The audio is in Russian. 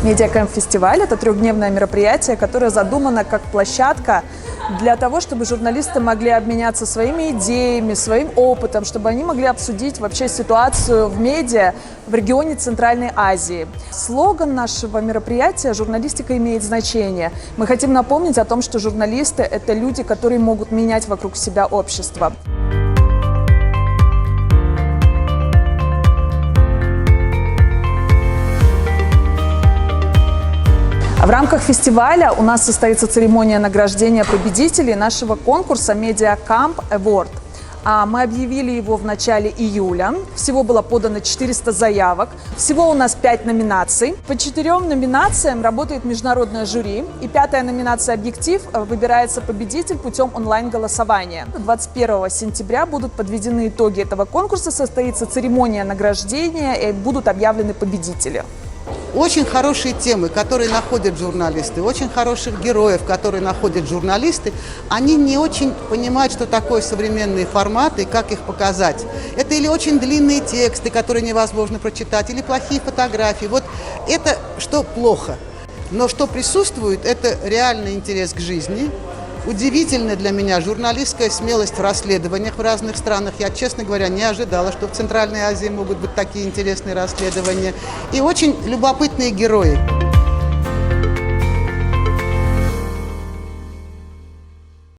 Медиакэмп-фестиваль – это трехдневное мероприятие, которое задумано как площадка для того, чтобы журналисты могли обменяться своими идеями, своим опытом, чтобы они могли обсудить вообще ситуацию в медиа в регионе Центральной Азии. Слоган нашего мероприятия «Журналистика имеет значение». Мы хотим напомнить о том, что журналисты – это люди, которые могут менять вокруг себя общество. В рамках фестиваля у нас состоится церемония награждения победителей нашего конкурса Mediacamp Award. Мы объявили его в начале июля. Всего было подано 400 заявок. Всего у нас 5 номинаций. По 4 номинациям работает международное жюри. И 5-я номинация «Объектив» выбирается победитель путем онлайн-голосования. 21 сентября будут подведены итоги этого конкурса, состоится церемония награждения и будут объявлены победители. Очень хорошие темы, которые находят журналисты, очень хороших героев, которые находят журналисты, они не очень понимают, что такое современные форматы и как их показать. Это или очень длинные тексты, которые невозможно прочитать, или плохие фотографии. Вот это что плохо. Но что присутствует, это реальный интерес к жизни. Удивительная для меня журналистская смелость в расследованиях в разных странах. Я, честно говоря, не ожидала, что в Центральной Азии могут быть такие интересные расследования. И очень любопытные герои.